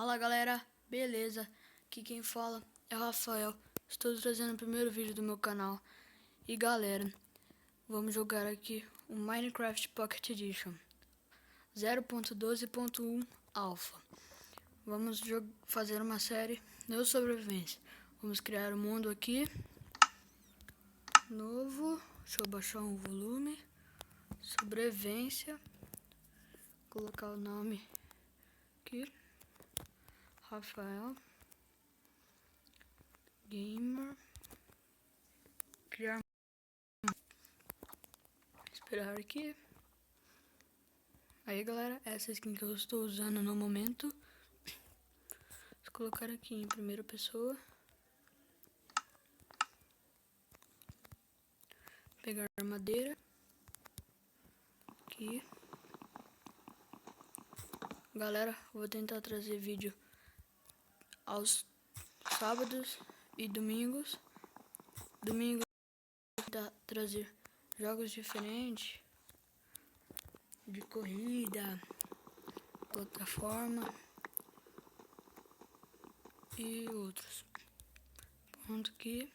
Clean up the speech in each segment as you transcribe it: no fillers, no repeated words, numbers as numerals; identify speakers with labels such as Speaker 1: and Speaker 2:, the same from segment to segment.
Speaker 1: Fala galera, beleza? Aqui quem fala é o Rafael. Estou trazendo o primeiro vídeo do meu canal. E galera, vamos jogar aqui o Minecraft Pocket Edition 0.12.1 Alpha. Vamos fazer uma série de sobrevivência. Vamos criar um mundo aqui novo. Deixa eu baixar um volume. Sobrevivência. Colocar o nome aqui. Rafael Gamer. Criar. Esperar aqui. Aí galera, essa skin que eu estou usando no momento. Vou colocar aqui em primeira pessoa. Pegar madeira. Aqui. Galera, vou tentar trazer vídeo aos sábados e domingos. Domingo vou tentar trazer jogos diferentes, de corrida, plataforma e outros. Pronto aqui.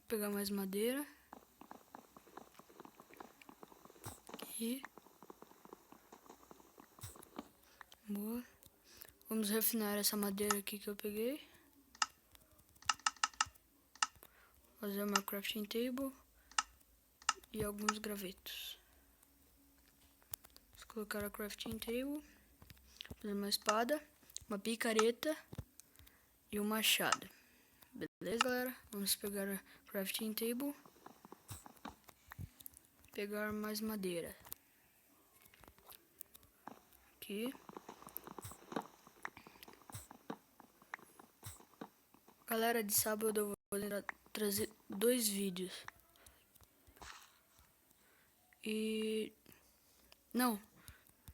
Speaker 1: Pegar mais madeira. Aqui. Boa. Vamos refinar essa madeira aqui que eu peguei. Fazer uma crafting table e alguns gravetos. Vamos colocar a crafting table. Fazer uma espada, uma picareta e um machado. Beleza, galera? Vamos pegar a crafting table. Pegar mais madeira. Aqui. Galera, de sábado eu vou tentar trazer 2 vídeos. Não,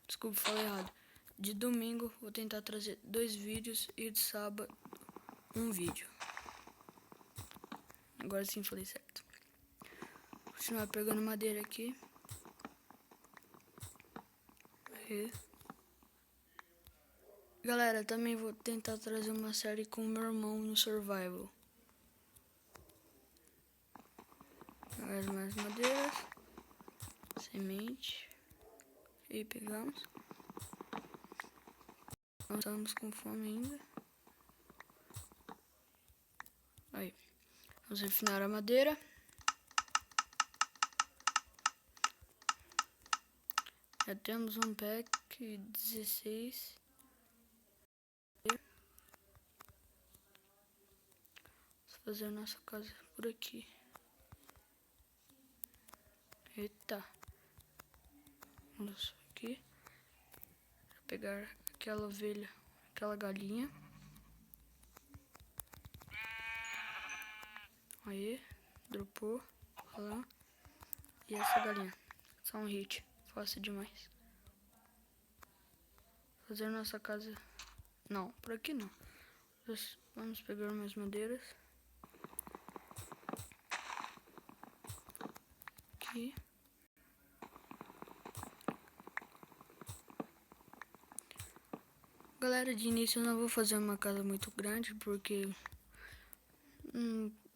Speaker 1: desculpa, falei errado. De domingo vou tentar trazer 2 vídeos e de sábado 1 vídeo. Agora sim falei certo. Vou continuar pegando madeira aqui. Aí. Galera, também vou tentar trazer uma série com meu irmão no Survival. Pegar mais madeiras. Semente. E pegamos. Nós estamos com fome ainda. Aí. Vamos refinar a madeira. Já temos um pack 16. Vamos fazer a nossa casa por aqui. Eita. Vamos aqui. Vou pegar aquela ovelha, aquela galinha. Aí, dropou. Lá. E essa galinha. Só um hit. Fácil demais. Fazer nossa casa. Não, por aqui não. Vamos pegar mais madeiras. Aqui. Galera, de início eu não vou fazer uma casa muito grande, porque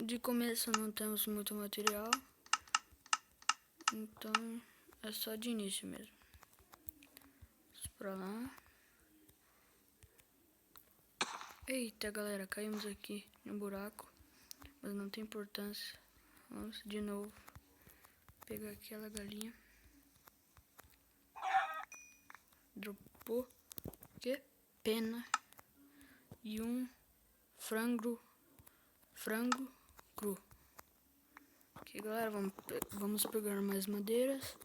Speaker 1: de começo não temos muito material. Então é só de início mesmo. Vamos pra lá. Eita galera, caímos aqui no buraco. Mas não tem importância. Vamos de novo. Pegar aquela galinha. Dropou. Que pena. E um frango cru. Aqui galera, vamos pegar mais madeiras.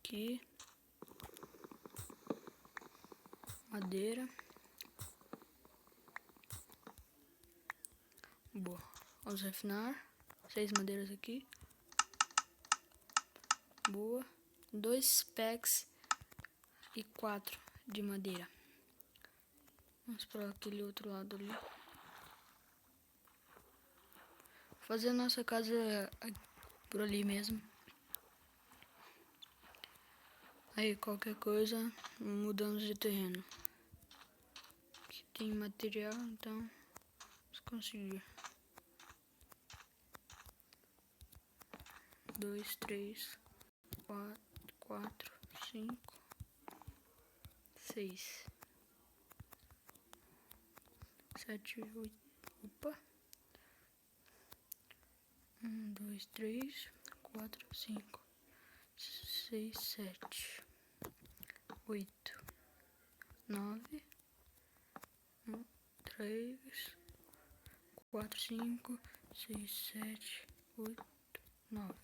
Speaker 1: Aqui. Madeira. Boa. Vamos refinar. 6 madeiras aqui. Boa. 2 packs e 4 de madeira. Vamos para aquele outro lado ali. Fazer a nossa casa por ali mesmo. Aí qualquer coisa, mudamos de terreno. Aqui tem material, então vamos conseguir. 2, 3, 4, 5, 6, 7, 8. Opa! 1, 2, 3, 4, 5, 6, 7, 8, 9, 1, 3, 4, 5, 6, 7, 8, 9.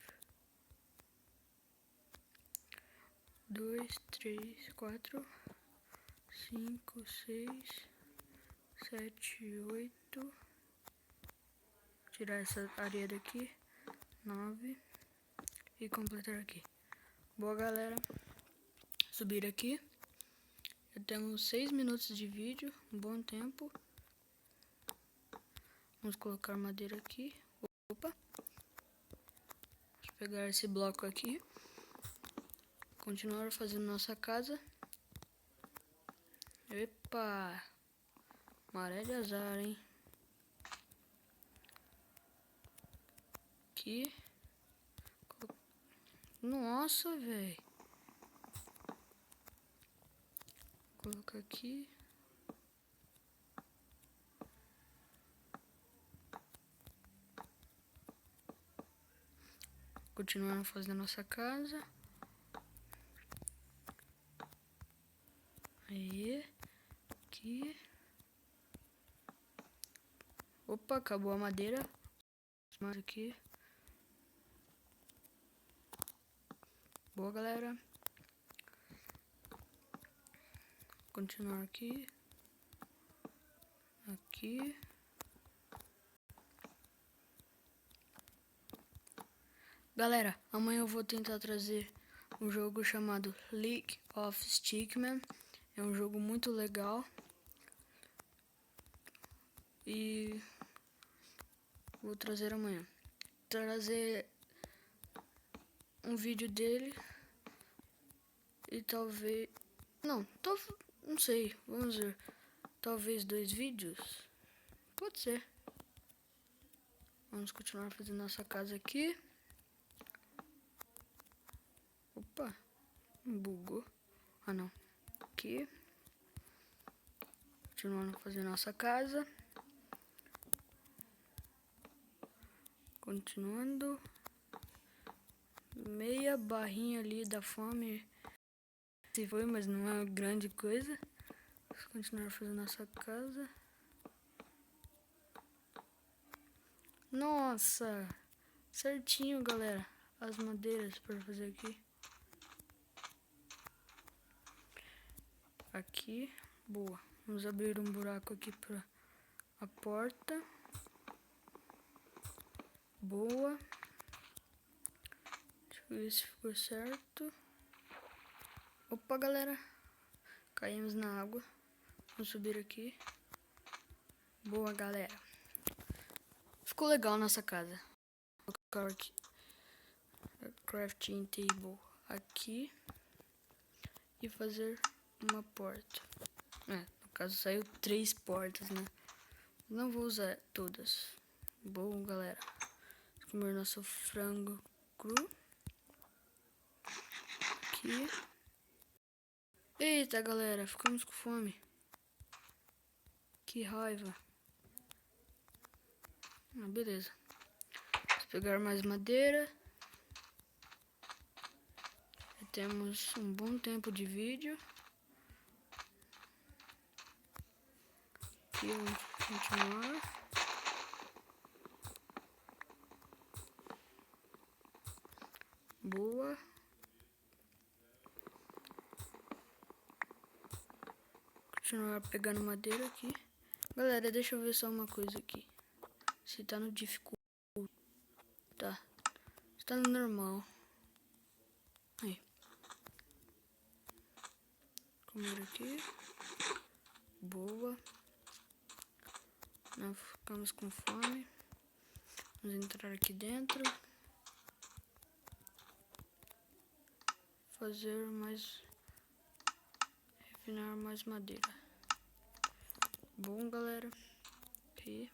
Speaker 1: 2, 3, 4, 5, 6, 7, 8. Tirar essa areia daqui. 9. E completar aqui. Boa, galera. Subir aqui. Já temos 6 minutos de vídeo. Um bom tempo. Vamos colocar madeira aqui. Opa. Vamos pegar esse bloco aqui. Continuar fazendo nossa casa. Epa! Maré de azar, hein? Aqui. Nossa, velho. Colocar aqui. Continuando fazendo nossa casa. Aí. Aqui. Opa, acabou a madeira. Mais aqui. Boa, galera. Continuar aqui. Aqui. Galera, amanhã eu vou tentar trazer um jogo chamado League of Stickman. É um jogo muito legal. E vou trazer amanhã. Trazer um vídeo dele. E talvez... Não sei. Vamos ver. Talvez 2 vídeos. Pode ser. Vamos continuar fazendo nossa casa aqui. Opa. Bugou. Ah, não. Aqui. Continuando fazendo nossa casa. Continuando. Meia barrinha ali da fome. Se foi, mas não é uma grande coisa. Vamos continuar fazendo nossa casa. Nossa! Certinho, galera. As madeiras para fazer aqui. Aqui. Boa. Vamos abrir um buraco aqui para a porta. Boa. Deixa eu ver se ficou certo. Opa, galera. Caímos na água. Vamos subir aqui. Boa, galera. Ficou legal nossa casa. Vou colocar aqui. Crafting table aqui. E fazer uma porta. No caso saiu 3 portas, né? Não vou usar todas. Bom, galera. Vamos comer nosso frango cru. Aqui. Eita, galera, ficamos com fome. Que raiva. Beleza. Vamos pegar mais madeira. Já temos um bom tempo de vídeo. Aqui vamos continuar. Boa. Continuar pegando madeira aqui. Galera, deixa eu ver só uma coisa aqui. Se tá no dificuldade. Tá. Se tá no normal. Aí. Comer aqui. Boa. Não ficamos com fome. Vamos entrar aqui dentro. fazer mais... refinar mais madeira. Bom, galera, aqui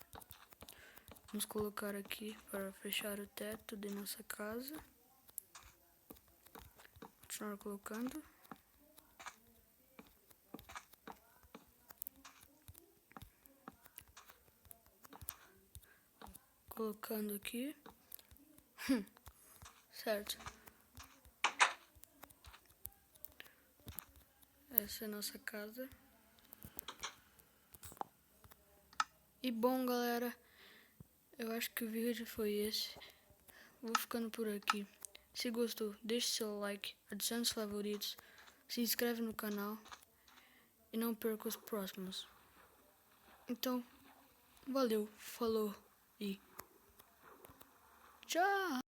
Speaker 1: vamos colocar aqui para fechar o teto de nossa casa. Continuar colocando. Colocando aqui. Certo. Essa é a nossa casa. E bom, galera, eu acho que o vídeo foi esse. Vou ficando por aqui. Se gostou, deixe seu like, adicione os favoritos, se inscreve no canal e não perca os próximos. Então, valeu, falou e tchau!